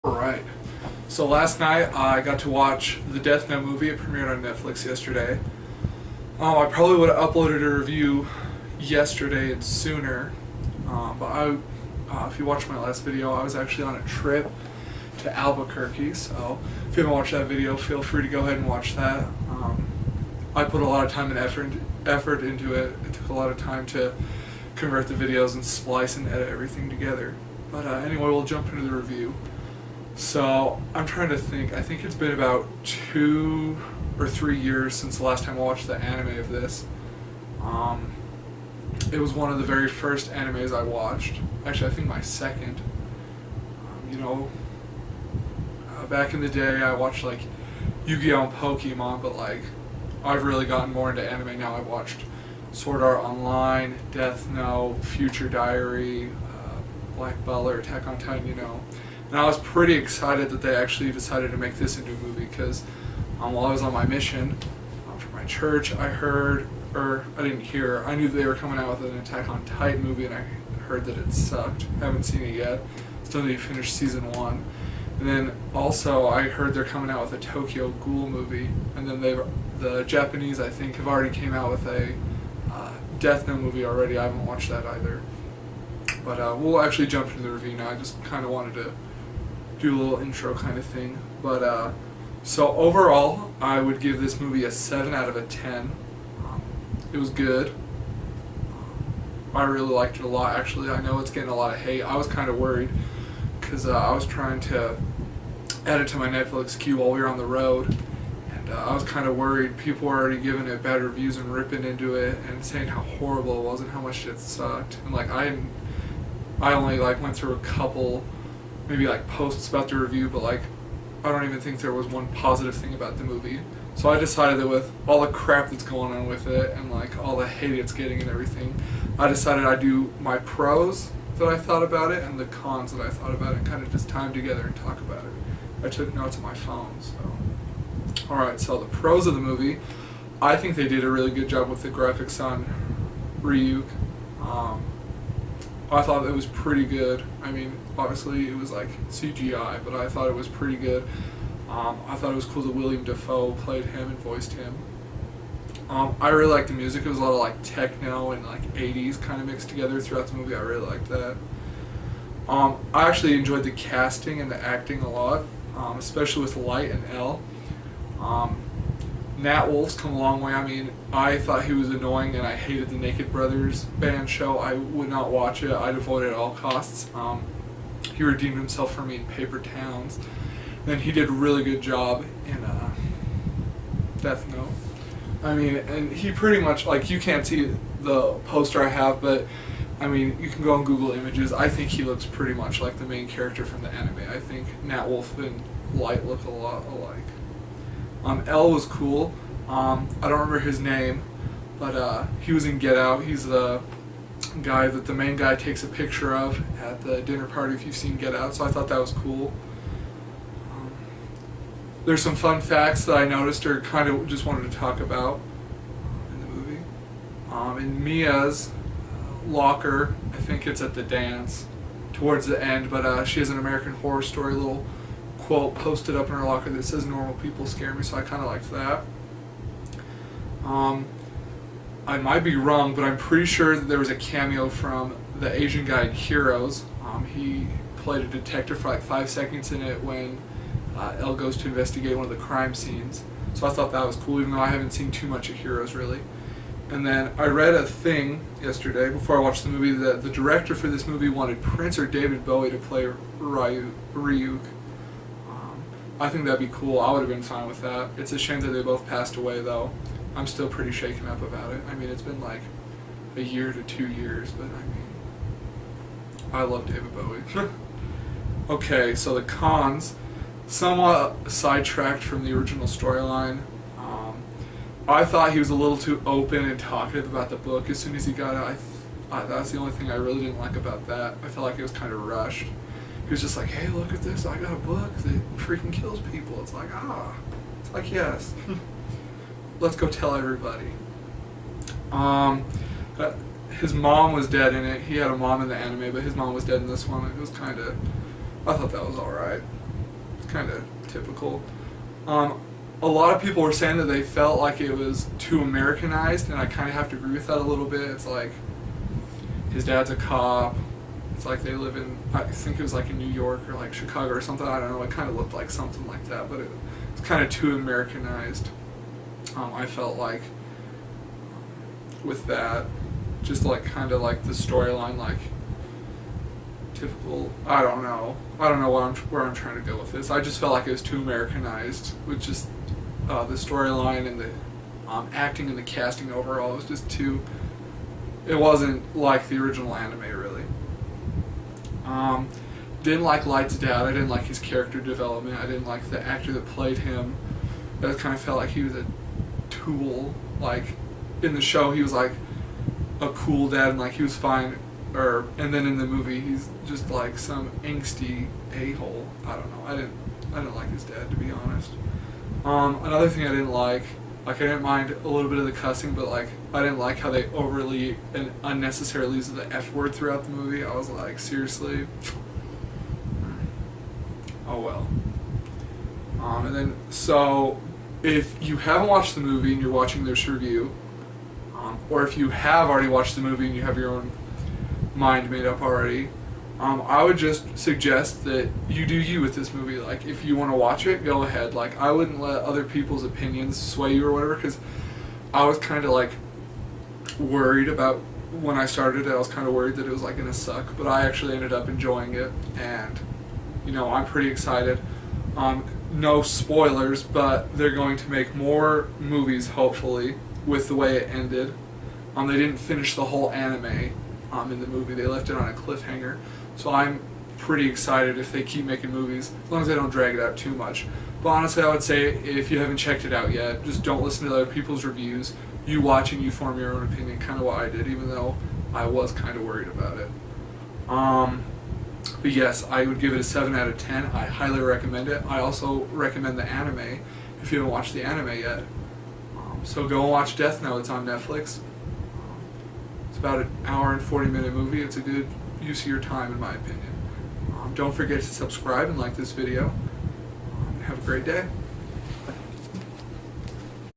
Alright. So last night I got to watch the Death Note movie. It premiered on Netflix yesterday. I probably would have uploaded a review yesterday and sooner. If you watched my last video, I was actually on a trip to Albuquerque. So if you haven't watched that video, feel free to go ahead and watch that. I put a lot of time and effort into it. It took a lot of time to convert the videos and splice and edit everything together. But anyway, we'll jump into the review. So I'm trying to think. I think it's been about 2 or 3 years since the last time I watched the anime of this. It was one of the very first animes I watched. Actually, I think my second. Back in the day, I watched like Yu-Gi-Oh! And Pokemon, but like I've really gotten more into anime now. I've watched Sword Art Online, Death Note, Future Diary, Black Butler, Attack on Titan, And I was pretty excited that they actually decided to make this into a movie because while I was on my mission for my church, I knew they were coming out with an Attack on Titan movie, and I heard that it sucked. Haven't seen it yet. Still need to finish season 1. And then also I heard they're coming out with a Tokyo Ghoul movie, and then the Japanese, I think, have already came out with a Death Note movie already. I haven't watched that either. But we'll actually jump into the review now. I just kind of wanted to do a little intro kind of thing. But so overall, I would give this movie a 7 out of a 10. It was good. I really liked it a lot, actually. I know it's getting a lot of hate. I was kind of worried because I was trying to add it to my Netflix queue while we were on the road. And I was kind of worried. People were already giving it bad reviews and ripping into it and saying how horrible it was and how much it sucked. And like I only like went through a couple maybe like posts about the review, but like I don't even think there was one positive thing about the movie. So I decided that with all the crap that's going on with it and like all the hate it's getting and everything, I decided I'd do my pros that I thought about it and the cons that I thought about it and kind of just tie them together and talk about it. I took notes on my phone. So alright, so the pros of the movie, I think they did a really good job with the graphics on Ryuk. I thought it was pretty good. I mean, obviously it was like CGI, but I thought it was pretty good. I thought it was cool that William Dafoe played him and voiced him. I really liked the music. It was a lot of like techno and like 80s kind of mixed together throughout the movie. I really liked that. I actually enjoyed the casting and the acting a lot, especially with Light and L. Nat Wolff's come a long way. I mean, I thought he was annoying and I hated the Naked Brothers band show. I would not watch it. I'd avoid it at all costs. He redeemed himself for me in Paper Towns. And he did a really good job in Death Note. I mean, and he pretty much, like, you can't see the poster I have, but I mean, you can go on Google Images. I think he looks pretty much like the main character from the anime. I think Nat Wolff and Light look a lot alike. L was cool. I don't remember his name, but he was in Get Out. He's the guy that the main guy takes a picture of at the dinner party if you've seen Get Out, so I thought that was cool. There's some fun facts that I noticed or kind of just wanted to talk about in the movie. In Mia's locker, I think it's at the dance towards the end, but she has an American Horror Story little quote posted up in her locker that says "Normal people scare me," so I kind of liked that. I might be wrong, but I'm pretty sure that there was a cameo from the Asian guy in Heroes. He played a detective for like 5 seconds in it when Elle goes to investigate one of the crime scenes. So I thought that was cool, even though I haven't seen too much of Heroes really. And then I read a thing yesterday before I watched the movie that the director for this movie wanted Prince or David Bowie to play Ryuk. I think that'd be cool. I would have been fine with that. It's a shame that they both passed away, though. I'm still pretty shaken up about it. I mean, it's been like a year to 2 years, but I mean, I love David Bowie. Okay, so the cons, somewhat sidetracked from the original storyline. I thought he was a little too open and talkative about the book as soon as he got out. That's the only thing I really didn't like about that. I felt like it was kind of rushed. He was just like, hey, look at this, I got a book that freaking kills people. It's like, yes. Let's go tell everybody. His mom was dead in it. He had a mom in the anime, but his mom was dead in this one. It was kind of, I thought that was alright. kind of typical. A lot of people were saying that they felt like it was too Americanized, and I kind of have to agree with that a little bit. It's like his dad's a cop. It's like they live in, I think it was like in New York or like Chicago or something. I don't know. It kind of looked like something like that, but it's kind of too Americanized. I felt like with that, just like kind of like the storyline, like typical. I don't know where I'm trying to go with this. I just felt like it was too Americanized with just the storyline and the acting and the casting overall. It was just too. It wasn't like the original anime, really. Didn't like Light's dad. I didn't like his character development. I didn't like the actor that played him. That kind of felt like he was a tool. Like in the show, he was like a cool dad and like he was fine. And then in the movie, he's just like some angsty a-hole. I don't know. I didn't like his dad, to be honest. Another thing I didn't like I didn't mind a little bit of the cussing, but like I didn't like how they overly and unnecessarily use the F word throughout the movie. I was like, seriously? Oh well. And then, so if you haven't watched the movie and you're watching this review, or if you have already watched the movie and you have your own mind made up already, I would just suggest that you do you with this movie. Like, if you want to watch it, go ahead. Like, I wouldn't let other people's opinions sway you or whatever, because I was kind of like worried about when I started it. I was kind of worried that it was like gonna suck, but I actually ended up enjoying it, and you know, I'm pretty excited. No spoilers, but they're going to make more movies, hopefully, with the way it ended. They didn't finish the whole anime in the movie. They left it on a cliffhanger. So I'm pretty excited if they keep making movies, as long as they don't drag it out too much. But honestly, I would say if you haven't checked it out yet, just don't listen to other people's reviews. You watch and you form your own opinion, kind of what I did, even though I was kind of worried about it. But yes, I would give it a 7 out of 10. I highly recommend it. I also recommend the anime if you haven't watched the anime yet. So go and watch Death Note. It's on Netflix. It's about an hour and 40-minute movie. It's a good use of your time, in my opinion. Don't forget to subscribe and like this video. Have a great day.